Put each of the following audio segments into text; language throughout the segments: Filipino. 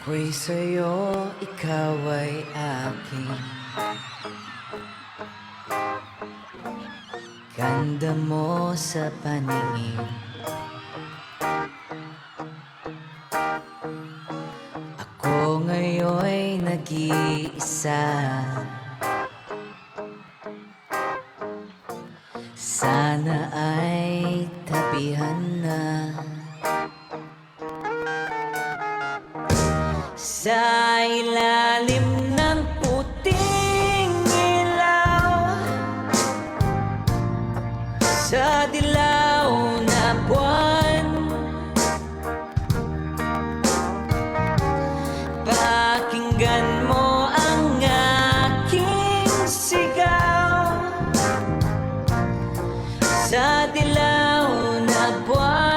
Ako'y sa'yo, ikaw ay akin. Ganda mo sa paningin. Ako ngayon'y nag-iisa. Sana ay tabihan na. Sa ilalim ng puting ilaw, sa dilaw na buwan, pakinggan mo ang aking sigaw. Sa dilaw na buwan,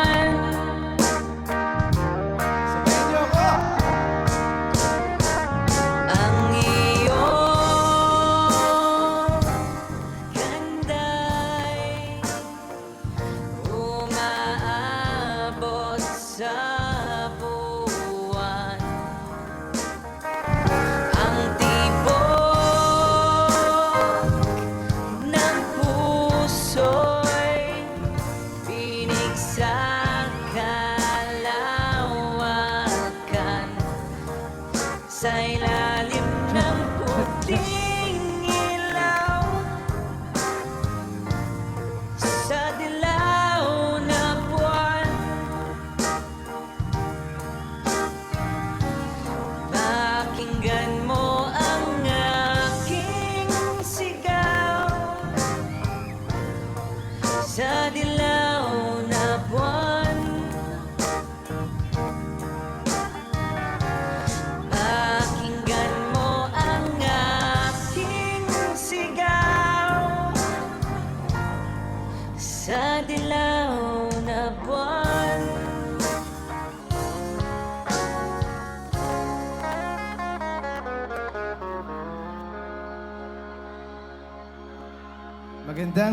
sa buwan, ang tibok ng puso'y pinig sa kalawakan. Sa ilalim ng puting ilaw, sa dilaw na buwan, pakinggan mo ang aking sigaw. Sa dilaw na buwan, pakinggan mo ang aking sigaw. Sa dilaw na buwan.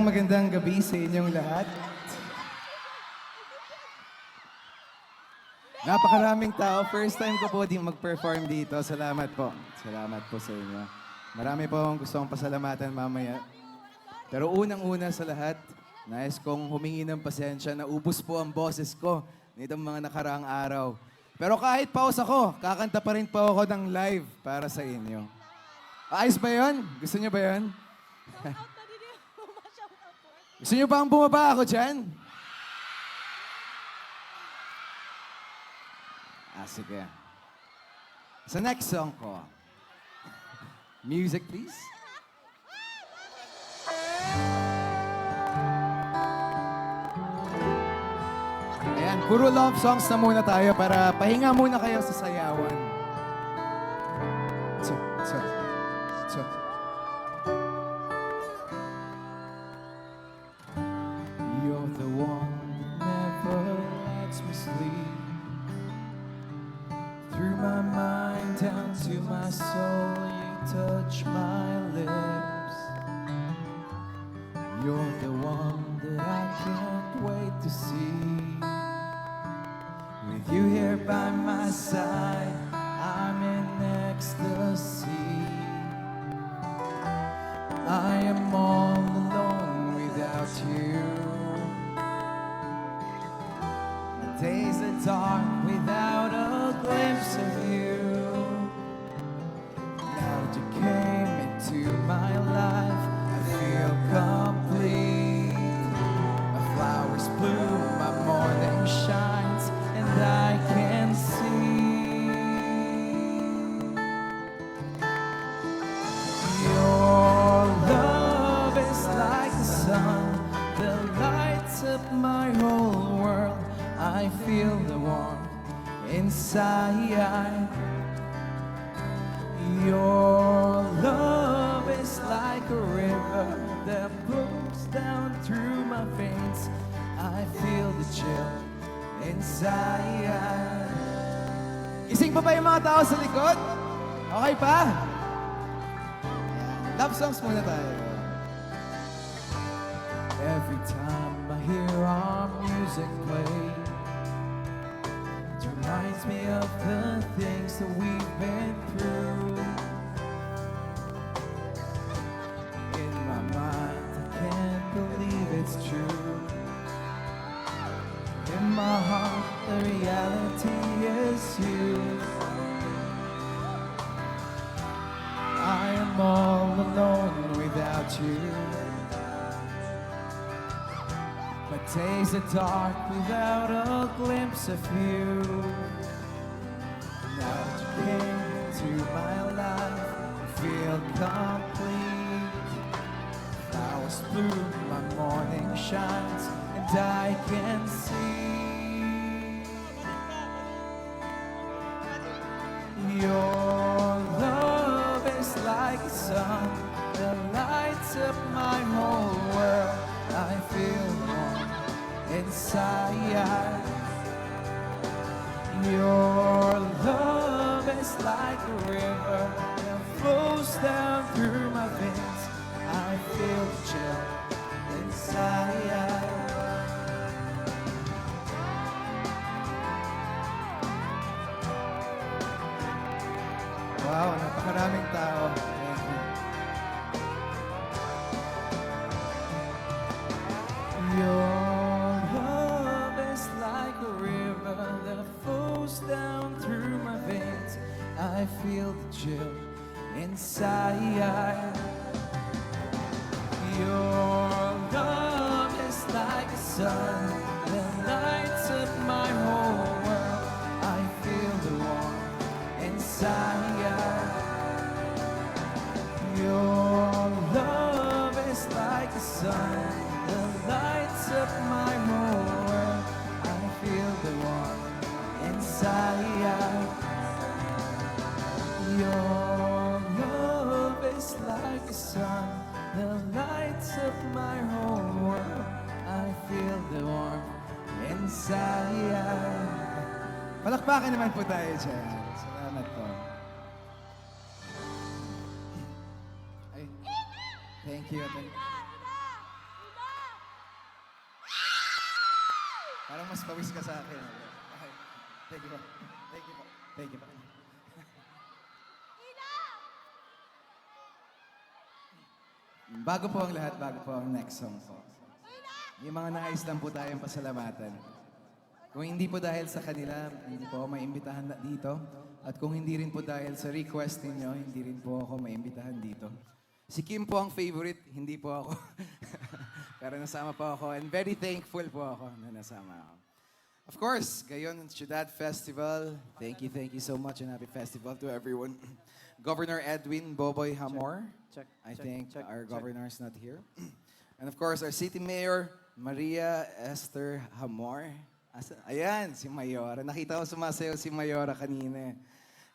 Magandang gabi sa inyong lahat. Napakaraming tao. First time ko po din mag-perform dito. Salamat po. Salamat po sa inyo. Marami po akong gustong pasalamatan mamaya. Pero unang-una sa lahat, nais kong humingi ng pasensya na ubos po ang boses ko nitong mga nakaraang araw. Pero kahit pause ako, kakanta pa rin po ako ng live para sa inyo. Ayos ba yun? Gusto niyo ba yun? Gusto niyo bang bumaba ako dyan? Sige. Sa next song ko. Music, please. Ayan, puro love songs na muna tayo para pahinga muna kayo sa sayawan. So. You're the one that never lets me sleep. Through my mind down to my soul, you touch my lips. You're the one that I can't wait to see. With you here by my side, I'm in ecstasy. I am all alone without you. The days are dark without a glimpse of you. Now that you came into my life, I feel complete. My flowers bloom, my morning shines, and I can see. Your love is like the sun that lights up my whole world. I feel the warmth inside. Your love is like a river that flows down through my veins. I feel the chill inside. Gising pa ba yung mga tao sa likod? Okay pa? Love songs muna tayo. Every time I hear our music play, it reminds reminds me of the things that we've been through. In my mind, I can't believe it's true. In my heart, the reality is you. I am all alone without you. My days are dark without a glimpse of you. Now that you came into my life, I feel complete. Flowers bloom, my morning shines, and I can see your love is like a sun that lights up my whole world. I feel warm inside. Your love is like a river that flows down through my veins. I feel chill inside. Wow, napakaraming tao. Thank you. Your love is like a river that flows down through my veins. I feel the chill inside. Your love is like a sun that lights up my whole world. I feel the warmth inside. Your love is like a sun that lights up my whole world. I feel the warmth inside. Your love is like a sun that lights up my whole world. I feel the warmth inside. Palakpakan naman po tayo dyan. Salamat po. Ay, thank you. Parang mas pawis ka sa akin. Okay. Thank you po. Thank you po. Thank you po. Bago po ang lahat, bago po ang next song po. Yung mga nais lang po tayong pasalamatan. Kung hindi po dahil sa kanila, hindi po ako maimbitahan na dito. At kung hindi rin po dahil sa request ninyo, hindi rin po ako maimbitahan dito. Si Kim po ang favorite, hindi po ako. Pero nasama po ako and very thankful po ako na nasama ako. Of course, Gayon Ciudad Festival. Thank you so much and happy festival to everyone. Governor Edwin Boboy Hamor. I think our governor is not here. And of course, our city mayor, Maria Esther Hamor. Ayan, si Mayora. Nakita ko sumasayaw si Mayora kanina.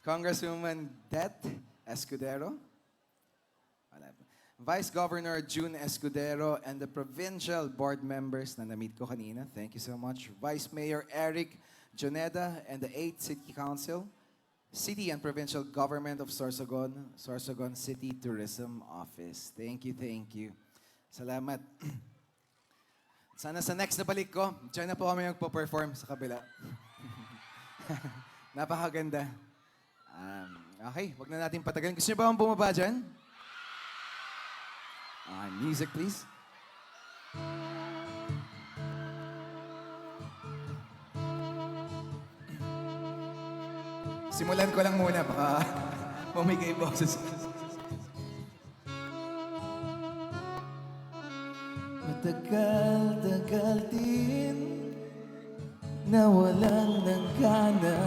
Congresswoman Det Escudero. Vice Governor June Escudero and the provincial board members na na-meet ko kanina. Thank you so much. Vice Mayor Eric Joneda and the 8th City Council. City and Provincial Government of Sorsogon, Sorsogon City Tourism Office. Thank you. Salamat. Sana sa next na balik ko, dyan na po kami magpo-perform sa kabila. Napakaganda. Okay, wag na natin patagalin. Gusto niyo ba akong bumaba dyan? Music, please. Simulan ko lang muna, baka pumigay boses. Matagal-tagal din na walang nagana,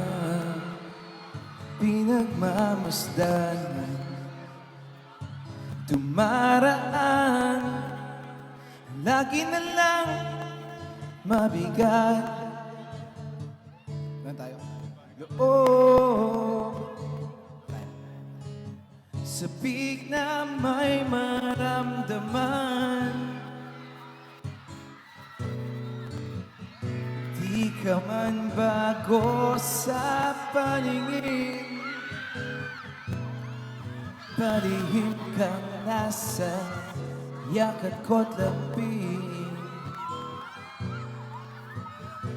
pinagmamasdan, dumaraan, lagi na lang mabigat. Doon tayo. Loob sabik na may maramdaman, di ka man bago sa paningin, palihim kang nasa yakat ko't lambing.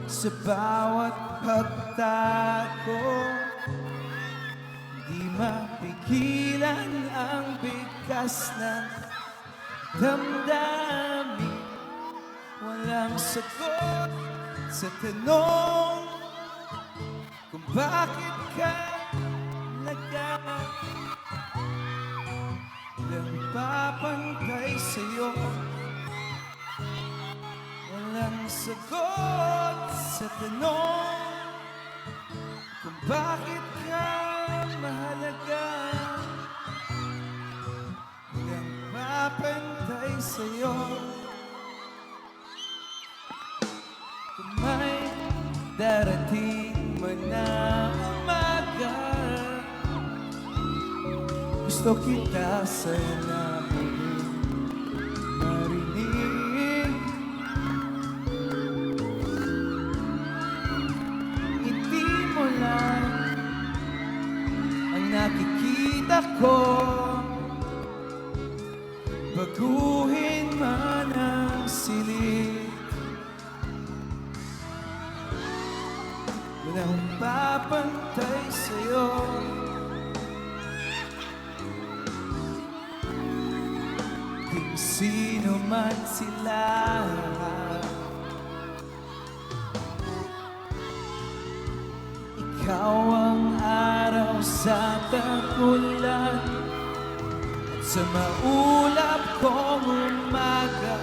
Sa bawat mata ko, di mapigilan ang bigkas ng damdamin. Walang sagot sa tanong kung bakit ka walang papantay sa'yo. Walang sagot sa tanong kung bakit ka mahalaga. Walang papantay sa'yo. Kung may darating man na umaga, gusto kita sana marinig. Ngiti mo lang ang nakikita ko, baguhin man ang silid. Walang papantay sa'yo. Kung sino man sila, ikaw ang araw sa tagulan at sa maulap kong umaga.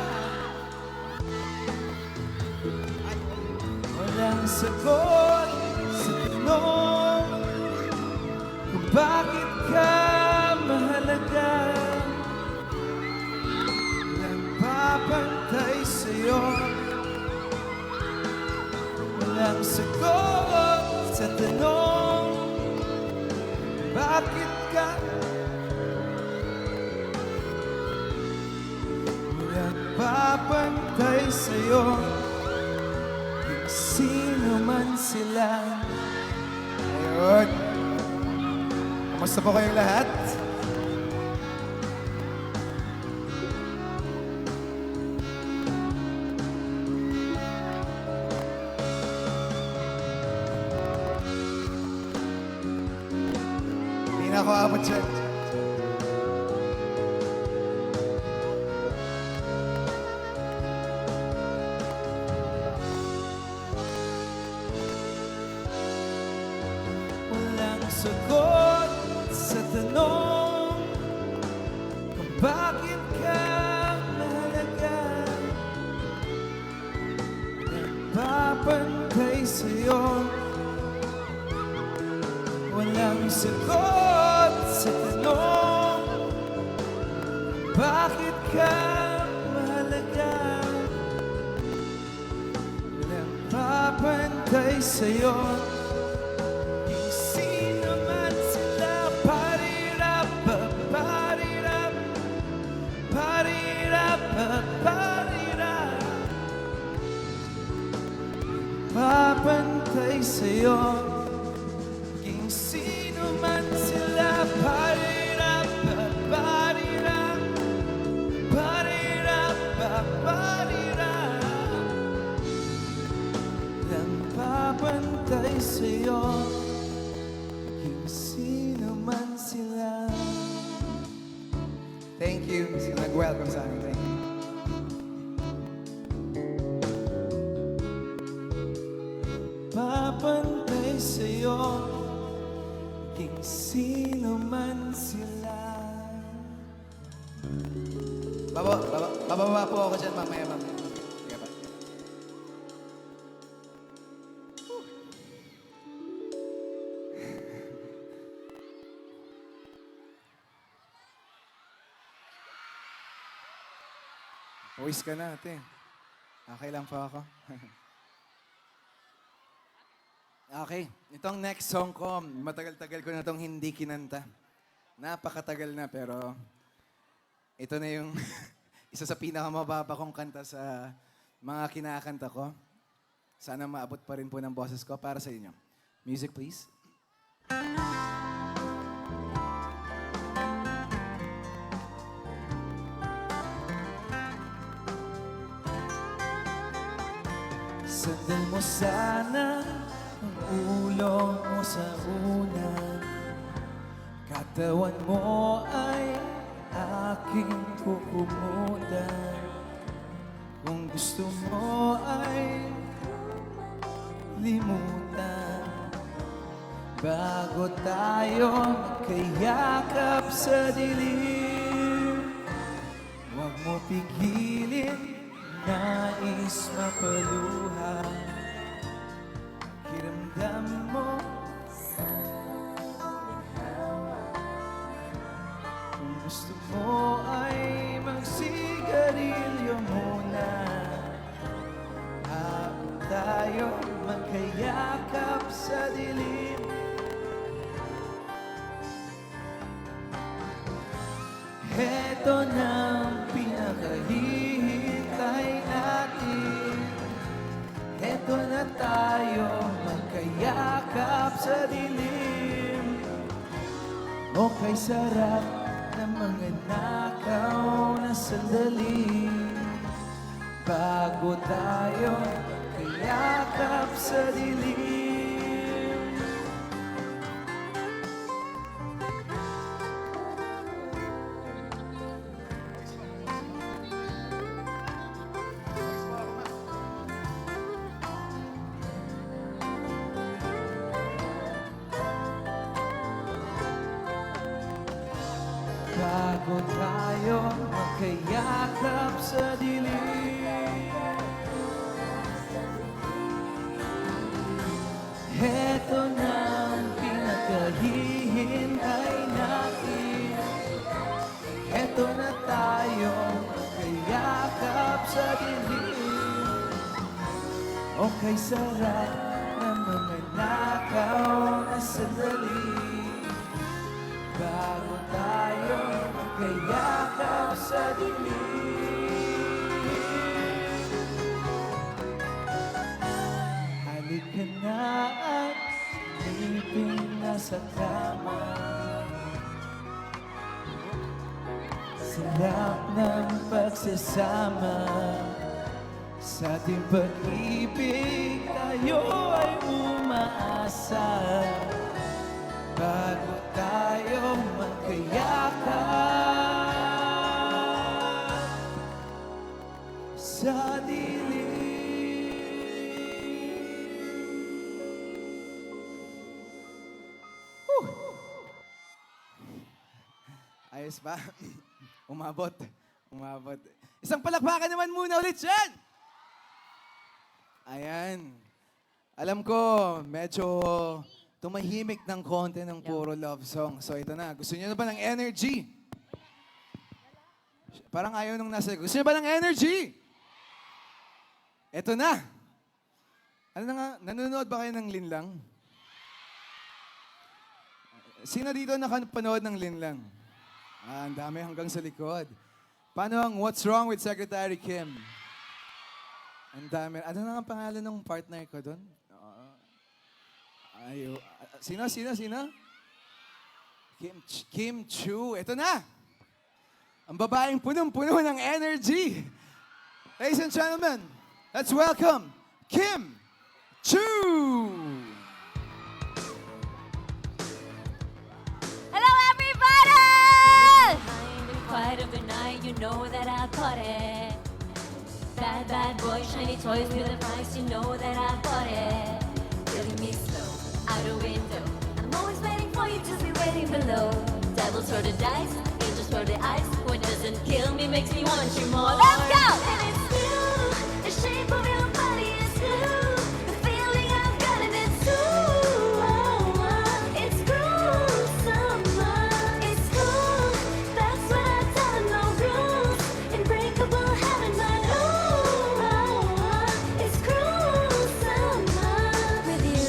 Walang sagot sa tanong kung bakit ka mahalaga. Walang papantay sa'yo. Walang sagot sa tanong bakit ka. Walang papantay sa'yo. Sino man sila. Ayun. Kamusta po kayong lahat? Hindi na ako abot dyan. Sagot sa tanong kung bakit ka mahalaga. Nagpapantay sa'yo. Walang sagot sa tanong bakit ka mahalaga. Nagpapantay sa'yo. Papantay sa'yo, king sino man sila. Parirap, parirap, parirap, parirap. Lang papantay sa'yo, king sino man sila. Thank you. Nag-welcome sa akin. Thank you. Papantay sa'yo, king sino man sila. Bababa po ako dyan mamaya. Sige pa. Uwis ka na, ate. Okay lang po ako. Okay, itong next song ko, matagal-tagal ko na itong hindi kinanta. Napakatagal na, pero ito na yung isa sa pinakamababa kong kanta sa mga kinakanta ko. Sana maabot pa rin po ng boses ko para sa inyo. Music, please. Sundan mo sana ang sa una. Katawan mo ay aking kukumutan. Kung gusto mo ay limutan. Bago tayo magkayakap sa dilim, huwag mo pigilin, nais mapaluha. Pakiramdam mo, kung gusto mo ay magsigarilyo muna. Habang tayo magkayakap sa dilim, heto na ang pinakahihintay natin. Heto na tayo magkayakap sa dilim. Okay, sarap ng mga nakaw na sandali. Bago tayo magkayakap sa dilim. Bago tayo magkayakap sa dilim, heto na ang pinakahihintay natin. Heto na tayo magkayakap sa dilim. Okay, sarap ng mga nakaw na sandali. Bago tayo magkayakap sa dilim. Halika na at silipin na sa kama. Sarap ng pagsasama. Sa ating pag-ibig tayo ay umaasa. Bago tayo magkayakap sa dilim. Whew! Ayos ba? Umabot. Umabot. Isang palakpakan naman muna ulit dyan! Ayan. Alam ko, medyo tumahimik ng konti ng puro love song. So ito na. Gusto niyo na ba ng energy? Parang ayaw nung nasa... Gusto niyo ba ng energy? Ito na. Ano na nga? Nanonood ba kayo ng Linlang? Sino dito nakapanood ng Linlang? Ah, ang dami hanggang sa likod. Paano ang What's Wrong with Secretary Kim? Ang dami. Ano na ang pangalan ng partner ko doon? Ayo. Sino? Kim Chu. Ito na. Ang babaeng punong-puno ng energy. Ladies and gentlemen, let's welcome Kim Chu. Hello, everybody! Behind the quiet of the night, you know that I caught it. Bad, bad boy, shiny toys with a price, you know that I bought it. Killing me slow, out a window. I'm always waiting for you, just be waiting below. Devils throw the dice, angels throw the ice. What doesn't kill me makes me want you more. Let's go! And it's you, the shape of your body is you. The feeling I've got and it's true. It's gruesome, it's cool. That's what I tell him, no rules. Unbreakable heaven, but it's gruesome with you.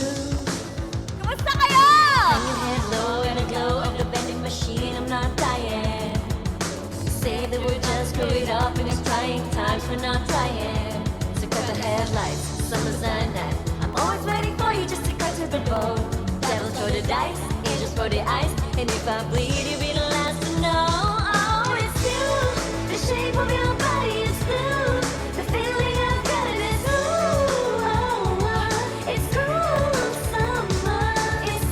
Kamusta kayo? Hang your head low in a glow of the bending machine. I'm not dying. Say that we're just growing up in these trying times. We're not trying. So cut the headlights, summer's night. I'm always waiting for you just to cut to the bone. Devils throw the dice, angels throw the ice. And if I bleed, you'll be the last to know. Oh, it's you. The shape of your body is blue. The feeling I've got it is ooh. It's gruesome. It's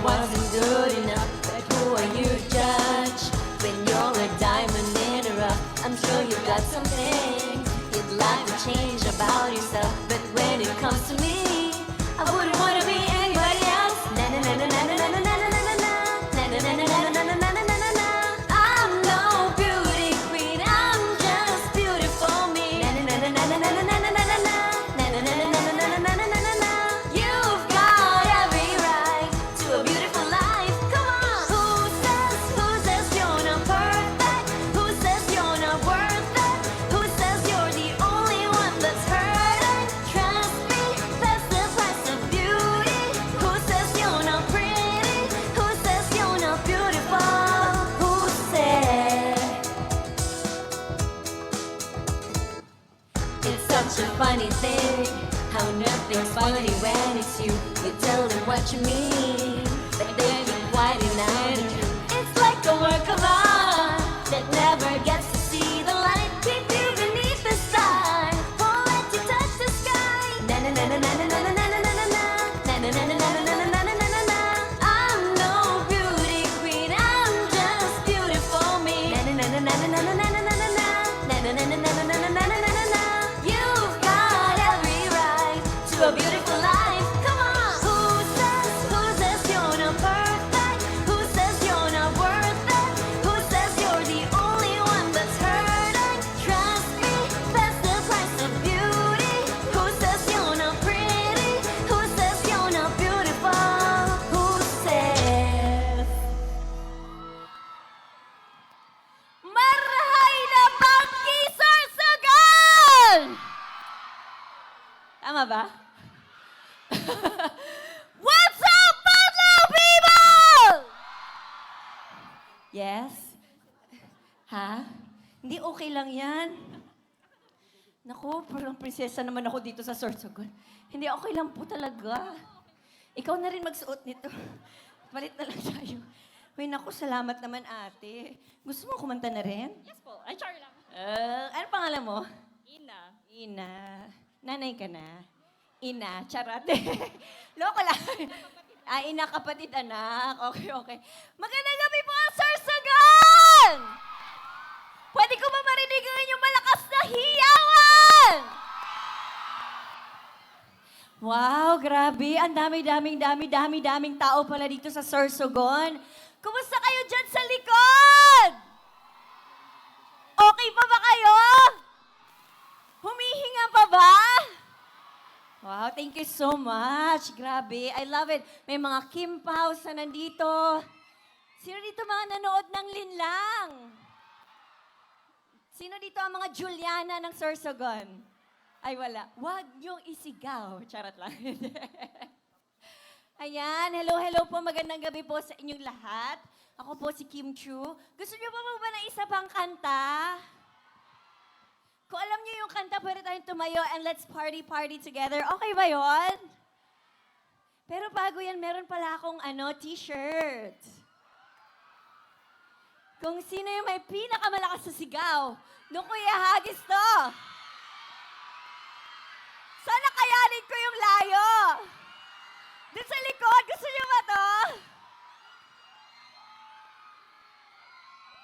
wasn't good enough. But who are you to judge? When you're a diamond in the rough, I'm sure you got something you'd like to change about yourself. But when it comes to me, I wouldn't wanna be anybody else. Na na na na na na na na na na na na. Na na na na na na na na na na na na. I'm no beauty queen, I'm just beautiful me. Na na na na na na na na na na na na. Na na na na na na na na na na na na. You've got every right to a beautiful life. Come on. Who says you're not perfect? Who says you're not worth it? Who says you're the only one that's hurting? Trust me, that's the price of beauty. Who says you're not pretty? Who says you're not beautiful? Who said? It's such a funny thing how nothing's funny when it's you. You tell them what you mean, but they keep quiet denying it. It's like a work of art that never gets to see the light. Keep you beneath the stars, won't let you touch the sky. Na na na na na na na na na na na na. Na na na na na na na na na na na na. I'm no beauty queen, I'm just beautiful me. Na na na na na na na na na na na na. Na na na na na na na na na na na na. You've got every right to a beautiful life. Come on. Who says you're not perfect? Who says you're not worth it? Who says you're the only one that's hurting? Trust me, that's the price of beauty. Who says you're not pretty? Who says you're not beautiful? Who says? Marhay na pangkisarsagan! Tama ba? What's up, Butler people? Yes? Ha? Hindi okay lang yan. Naku, parang prinsesa naman ako dito sa Sorsogon. Hindi okay lang po talaga. Ikaw na rin magsuot nito. Palit na lang tayo. Uy, naku, salamat naman ate. Gusto mo kumanta na rin? Yes po. Ay, char lang. Ano pangalan mo? Ina. Ina. Nanay ka na? Ina. Charate. Loko lang. Ina, kapatid, anak. Okay, okay. Magandang gabi po, Sir Sagan! Pwede ko ba marinig ang inyong malakas na hiyawan? Wow, grabe. Ang dami-daming tao pala dito sa Sorsogon. Kumusta kayo dyan sa likod? Okay pa ba kayo? Humihinga pa ba? Wow, thank you so much. Grabe, I love it. May mga Kim Paus na nandito. Sino dito mga nanood ng Linlang? Sino dito ang mga Juliana ng Sorsogon? Ay, wala. Huwag niyong isigaw. Charot lang. Ayan, hello po. Magandang gabi po sa inyong lahat. Ako po si Kim Chu. Gusto niyo pa ba ng isa pang kanta? Kung alam niyo yung kanta, pwede tayong tumayo and let's party together. Okay ba yon? Pero bago yan, meron pala akong t-shirt. Kung sino yung may pinakamalakas sa sigaw, doon ko ihahagis to. Sana kayanin ko yung layo. Doon sa likod, gusto niyo ba to?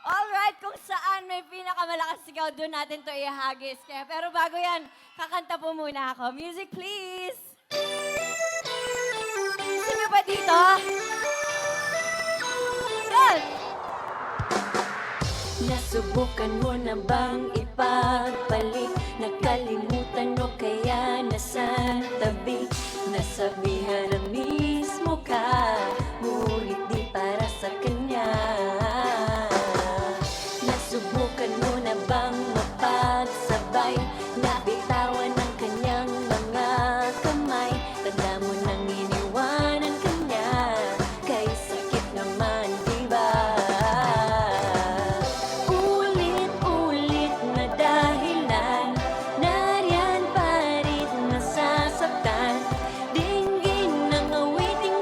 Alright, kung saan may pinakamalakas sigaw, doon natin to ihagis. Kaya, pero bago yan, kakanta po muna ako. Music, please! Sino ba dito? Good! Nasubukan mo na bang ipagpalit? Nakalimutan mo kaya nasa tabi? Nasabihan na mismo ka, ngunit di para sa kanya. Nasubukan mo na bang mapagsabay? Nabitawan ng kanyang mga kamay. Tanda mo nang iniwanan kanya, kay sakit naman, di ba? Ulit-ulit na dahilan, nariyan pa rin nasasaktan. Dinggin ng awiting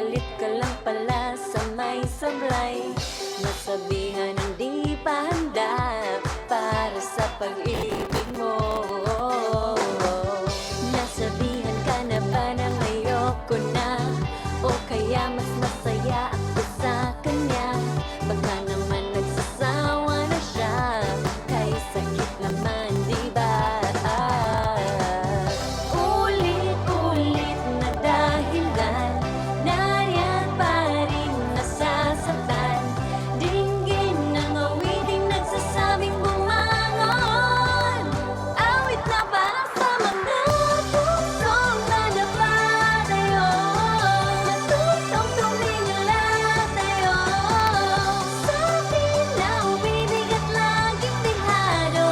galit ka lang pala sa may sablay. Nasabihan hindi pa handa para sa pag-ibig mo. Nasabihan ka na ba nang ayoko na, o kaya mas masaya ako sa kanya? Baka naman nagsasawa na siya, kay sakit naman, di ba? Ulit-ulit na dahilan, nariyan pa rin nasasaktan. Dinggin ng awiting nagsasabing bumangon. Awit na para sa mga pusong nanapatayo, natutong tumingala tayo. Sa atin na umibig at laging bihado,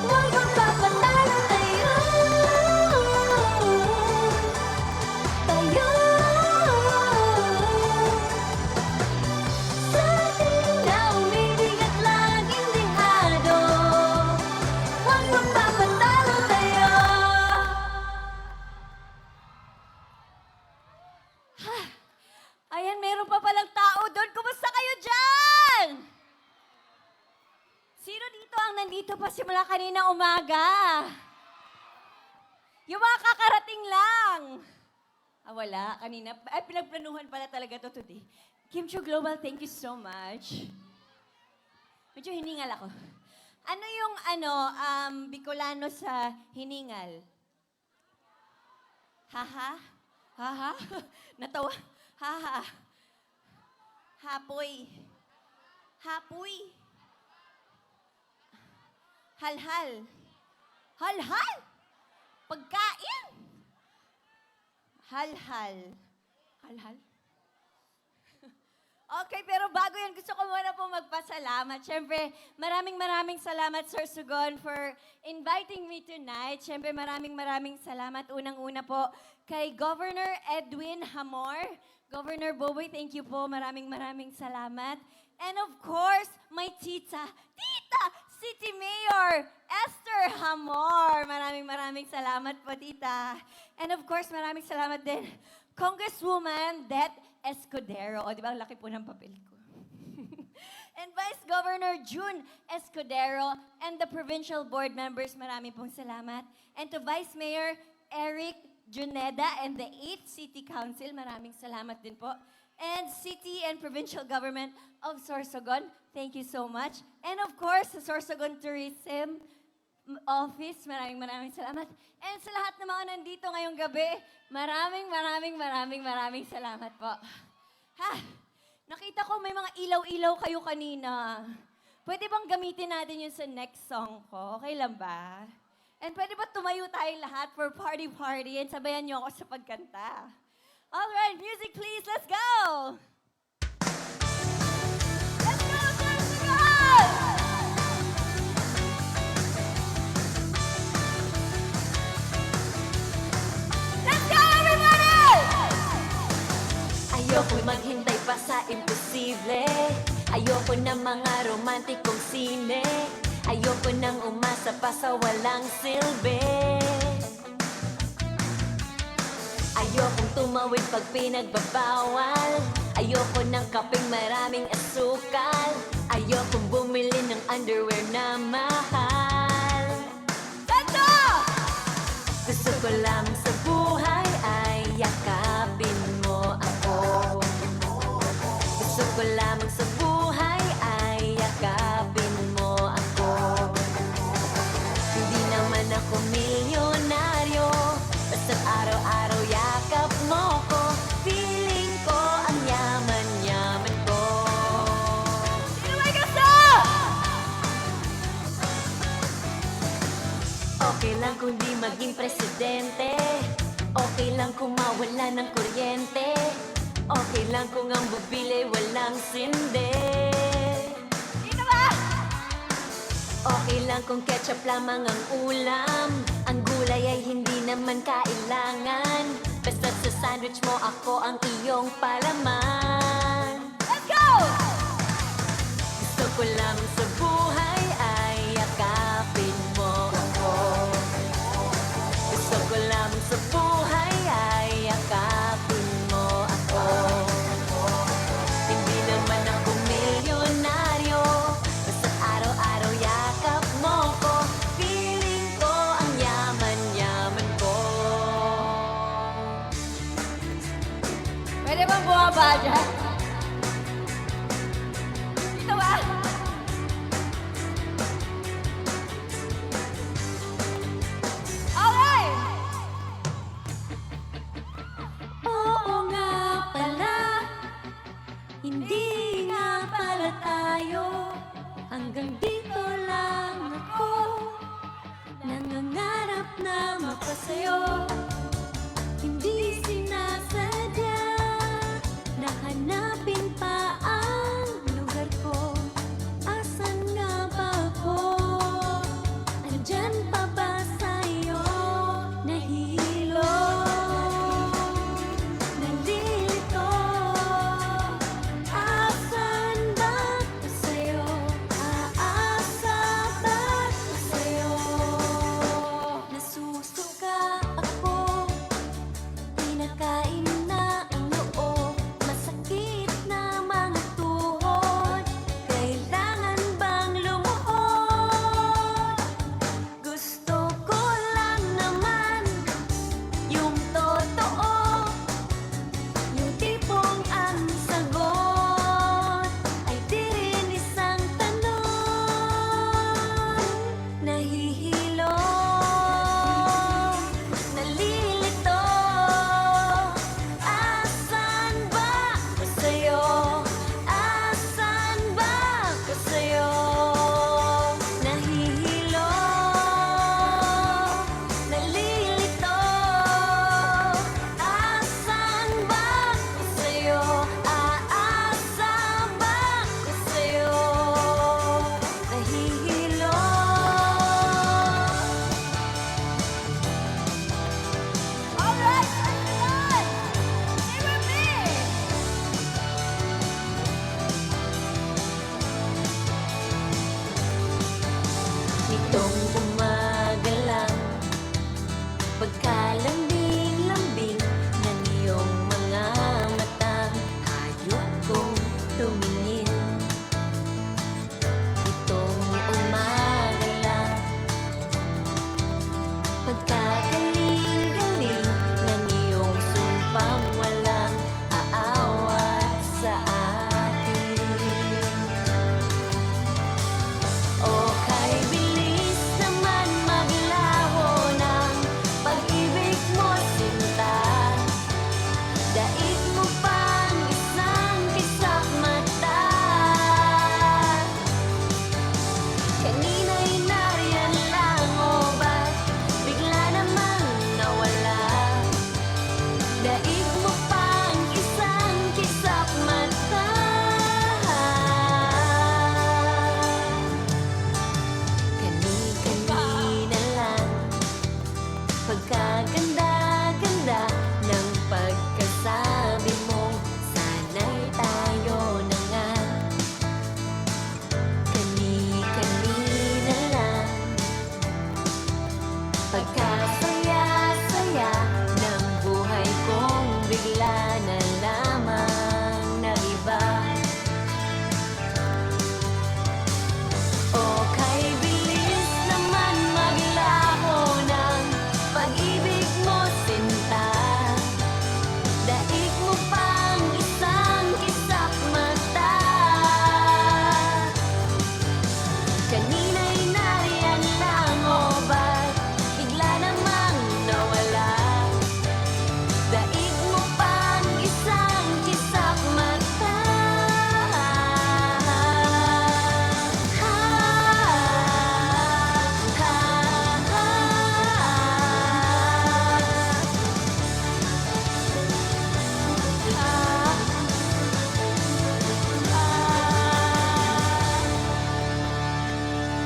huwag magpapatalo tayo. Sa atin na umibig at laging bihado, huwag magpapatalo tayo. Ayan, meron pa palang tao doon. Kumusta kayo dyan? Sino dito ang nandito pa simula kanina umaga? Yung mga kakarating lang. Wala. Kanina. Ay, pinagplanuhan pala talaga to today. Kim Chiu Global, thank you so much. Medyo hiningal ako. Ano yung Bicolano sa hiningal? Haha? Haha? Natawa? Haha? Hapoy? Hapoy? Halhal? Halhal? Pagkain? Halhal? Halhal? Okay, pero bago yan, gusto ko muna po magpasalamat. Siyempre, maraming salamat, Sir Sugon, for inviting me tonight. Siyempre, maraming salamat. Unang-una po kay Governor Edwin Hamor. Governor Boboy, thank you po. Maraming salamat. And of course, my Tita City Mayor Esther Hamor. Maraming salamat po, Tita. And of course, maraming salamat din Congresswoman Det Escudero. O, di ba? Ang laki po ng papel ko. And Vice Governor June Escudero and the provincial board members, maraming pong salamat. And to Vice Mayor Eric Juneda and the 8th City Council, maraming salamat din po. And City and Provincial Government of Sorsogon, thank you so much. And of course, sa Sorsogon Tourism Office, maraming salamat. And sa lahat ng mga nandito ngayong gabi, maraming salamat po. Ha! Nakita ko may mga ilaw-ilaw kayo kanina. Pwede bang gamitin natin yun sa next song ko? Okay lang ba? And pwede ba tumayo tayo lahat for party and sabayan niyo ako sa pagkanta? Alright, music please, let's go! Let's go, Sorsogon! Let's go, everybody! Ayoko maghintay pa sa imposible. Ayoko ng mga romantikong sine. Ayoko nang umasa pa sa walang silbi. Ayokong tumawid pag pinagbabawal. Ayoko ng kapeng maraming asukal. Ayokong bumili ng underwear na mahal. Santo! Gusto ko lang sa buhay ay yakapin mo ako. Gusto ko lamang sa buhay ay yakapin mo ako. Hindi naman ako milyonaryo, basta't araw-araw yakap mo ko. Feeling ko ang yaman ko. Sino may gusto? Okay lang kung di maging presidente. Okay lang kung mawala ng kuryente. Okay lang kung ang bubili walang sinde. Dito ba? Okay lang kung ketchup lamang ang ulam. Ang gulay ay hindi naman kailangan. Basta't sa sandwich mo ako ang iyong palaman. Let's go! Gusto ko lang sa buhay ay yakapin mo ako. Gusto ko lang sa buhay ay yakapin mo Hanggang dito lang ako, nangangarap na mapasayo. Hindi sinasadya na hanapin pa ang lugar ko. Asan nga ba ako? Andyan pa ba sa'yo? Nahihilo, nalilito. Asan ba ako sa'yo? Aasa ba ako sa'yo? Nasusuka ako, pinakain na ang noo, masakit na mga tuhod. Kailangan bang lumuhod? Gusto ko lang naman yung totoo, yung tipong ang sagot ay di rin isang tanong. Nahihilo, nalilito. Asan ba ako sa'yo? Asan ba ako sa'yo? Nahihilo, nalilito. Asan ba ako sa'yo? Aasa ba ako sa'yo? Nahihilo. Alright, everyone! Stay with me! Nitong umaga lang, pagkalambing-lambing ng iyong mga matang, hayop kong tumingin. Itong umaga lang, pagkagaling-galing ng iyong sumpang walang aawat sa akin. O kay bilis naman maglaho ng pag-ibig mo, sinta. Daig mo pang isang kisap mata. Kanina'y nariyan lang, o ba't bigla namang nawala? Daig mo pang isang kisap mata. Kani-kanina lang, pagkaganda-ganda ng pagkasabi mo, sana'y tayo na nga. Kani-kanina lang, pagkasaya-saya ng buhay kong bigla na lamang nag-iba. O kay bilis naman maglaho ng pag-ibig mo, sinta. Daig mo pang isang kisap mata. Kanina'y nariyan lang, o ba't bigla namang nawala? Daig mo pang isang kisap mata.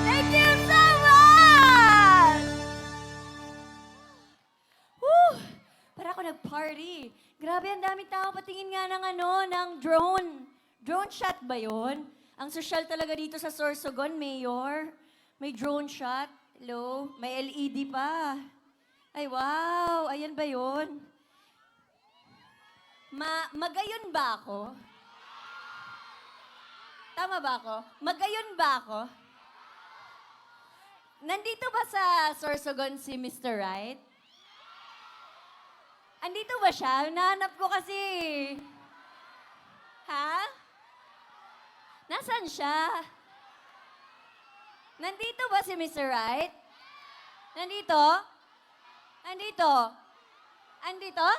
Thank you so much! Woo! Para ako nag-party. Grabe, ang daming tao. Patingin nga ng ng drone. Drone shot ba yun? Ang social talaga dito sa Sorsogon, Mayor. May drone shot. Hello? May LED pa. Ay, wow! Ayan ba yun? Magayon ba ako? Tama ba ako? Magayon ba ako? Nandito ba sa Sorsogon si Mr. Right? Andito ba siya? Nahanap ko kasi. Ha? Nasaan siya? Nandito ba si Mr. Right? Nandito? Andito? Andito?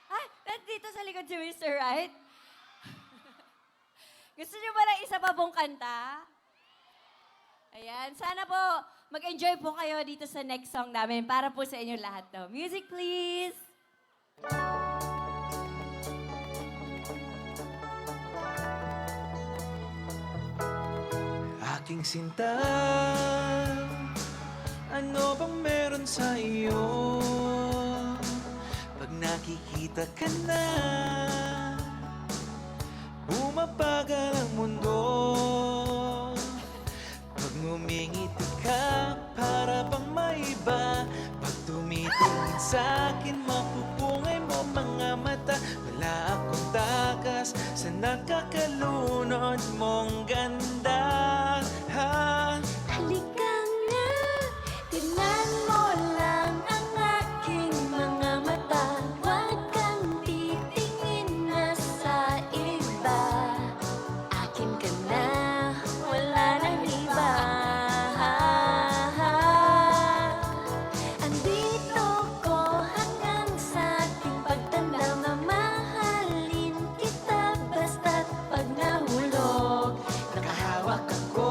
Ay, nandito sa likod si Mr. Right? Gusto niyo ba ng isa pa pong kanta? Ayan, sana po mag-enjoy po kayo dito sa next song namin para po sa inyo lahat to. Music please! Aking sinta, ano bang meron sa iyo? Pag nakikita ka na, bumabagal ang mundo. Pag ngumingiti ka, para bang maiba. Pag tumitingin sa'kin, mapupungay mo mga mata. Wala akong takas sa nakakalunod mong ganda. Halika na, tingnan mo lang ang aking mga mata. Huwag kang titingin na sa iba. Akin ka na, wala nang iba. Andito ko hanggang sa ating pagtanda. Mamahalin kita basta't pag nahulog. Nakahawak ako,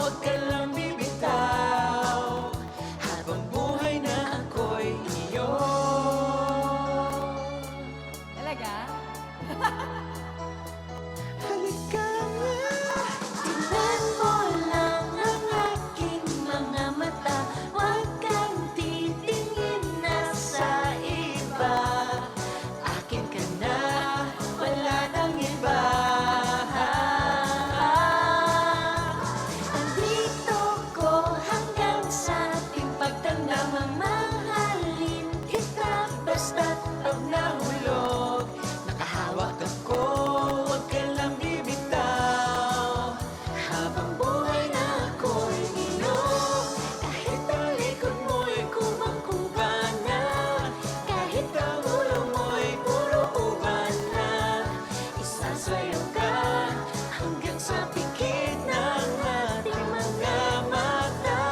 huwag ka lang bibitaw. Habang buhay na ako'y iyo. Talaga? Halika na. Tingnan mo lang ang aking mga mata. Huwag kang titingin na sa iba. Akin ka na, wala nang iba. Andito ko hanggang sa ating pagtanda. Mamahalin kita basta't pag nahulog. Nakahawak ako, huwag ka lang bibitaw. Habang buhay na ako'y iyo. Kahit ang likod mo'y kubang-kuba na. Kahit ang ulo mo'y puro uban na. Isasayaw ka hanggang sa pikit ng ating mga mata.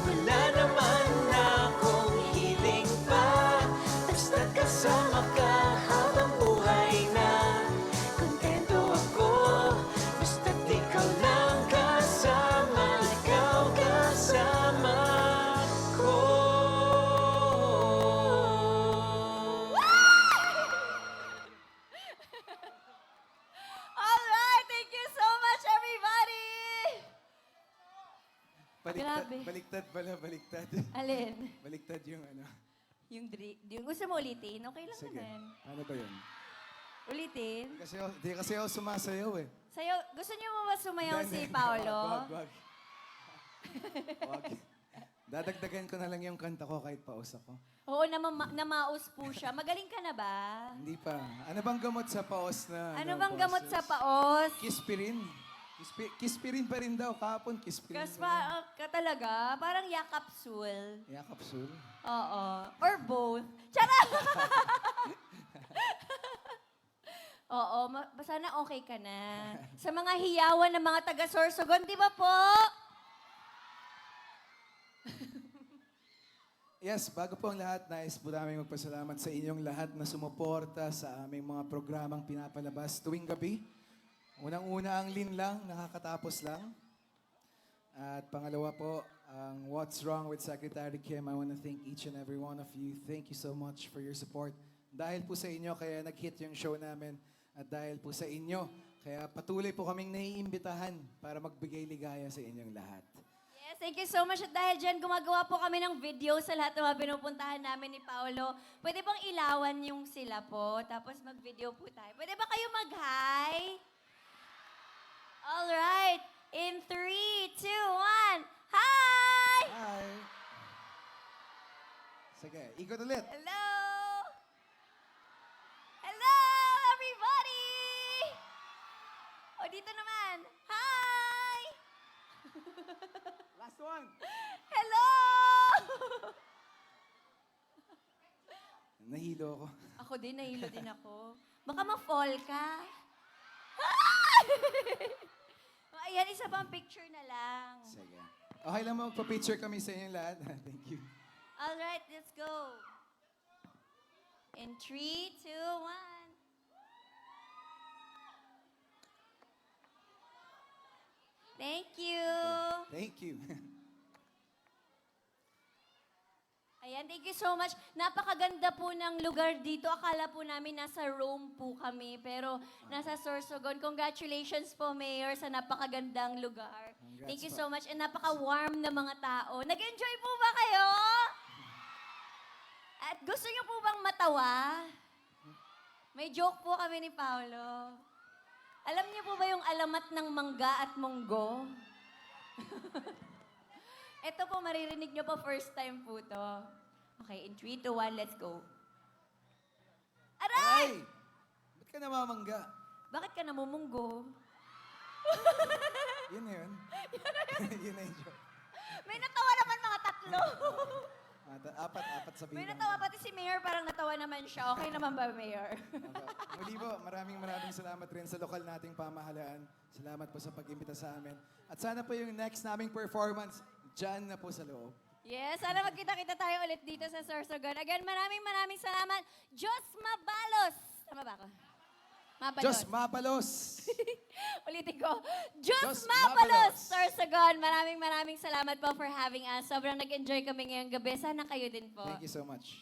Wala naman akong hiling pa. Basta kasama ka habang buhay na. Kontento ako, basta't ikaw lang kasama. Ikaw kasama ko. Alright, thank you so much everybody! Grabe. Baliktad pala, baliktad. Alin? Baliktad yung ano. Yung gusto mo ulitin? Okay lang Sige. naman. Ano ba yun? Ulitin? Di kasi ako sumasayaw eh. Sa'yo, gusto niyo mo ba sumayaw si Hindi. Paolo? Wag. Wag. Dadagdagan ko na lang yung kanta ko kahit paus ako. Oo, namaos po siya. Magaling ka na ba? Hindi pa. Ano bang gamot sa paos na? Ano bang gamot sa paos? Kispirin. Kispirin pa rin daw. Kahapon, kispirin Kas pa rin. ka talaga, parang yakapsul. Yeah, capsule. Oo. Or both. Charot! Oo, sana okay ka na. Sa mga hiyawan ng mga taga-Sorsogon, di ba po? Yes, bago po ang lahat, nais po namin magpasalamat sa inyong lahat na sumuporta sa aming mga programang pinapalabas tuwing gabi. Unang-una ang Lin lang, nakakatapos lang. At pangalawa po, ang What's Wrong with Secretary Kim. I want to thank each and every one of you. Thank you so much for your support. Dahil po sa inyo, kaya nag-hit yung show namin. At dahil po sa inyo, kaya patuloy po kaming naiimbitahan para magbigay ligaya sa inyong lahat. Yes, thank you so much. At dahil dyan, gumagawa po kami ng video sa lahat ng mga pinupuntahan namin ni Paolo. Pwede bang ilawan yung sila po? Tapos mag-video po tayo. Pwede ba kayo mag-hi? Alright. In 3, 2, 1. Hi! Hi! Sige, ikot ulit. Hello! Hello, everybody! O, dito naman. Hi! Last one. Hello! Nahilo ako. Ako din, nahilo din ako. Baka ma-fall ka. Ayan, isa pang picture na lang. Sige. Okay lang magpa-picture kami sa inyong lahat. Thank you. Alright, let's go. In 3, 2, 1. Thank you. Thank you. Ayan, thank you so much. Napakaganda po ng lugar dito. Akala po namin nasa Rome po kami, pero nasa Sorsogon. Congratulations po, Mayor, sa napakagandang lugar. Congrats Thank you po. so much and napaka-warm na mga tao. Nag-enjoy po ba kayo? At gusto niyo po bang matawa? May joke po kami ni Paolo. Alam niyo po ba yung alamat ng mangga at munggo? Ito po, maririnig niyo po first time po to. Okay, in 3, 2, 1, let's go. Aray! Ay! Ba't ka namamangga? Bakit ka namumunggo? Yun na yun. Yun na yung joke. May natawa naman mga tatlo. Apat sa May bilang. natawa pati si Mayor, parang natawa naman siya. Okay naman ba, Mayor? Muli po, maraming salamat rin sa lokal nating pamahalaan. Salamat po sa pag-imbita sa amin. At sana po yung next naming performance, dyan na po sa loob. Yes, sana magkita-kita tayo ulit dito sa Sorsogon. Again, maraming salamat. Diyos Mabalos. Tama ba ako? Mabalos. Diyos Mabalos! Ulitin ko. Diyos Diyos Mabalos, Mabalos. Sorsogon. Maraming salamat po for having us. Sobrang nag-enjoy kami ngayong gabi. Sana kayo din po. Thank you so much.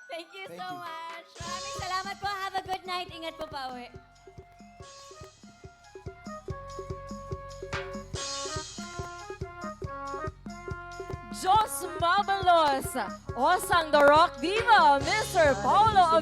Thank you Thank so you. much. Maraming salamat po. Have a good night. Ingat po pa uwi. Diyos Mabalos, Osang the Rock Diva, Mr. Paulo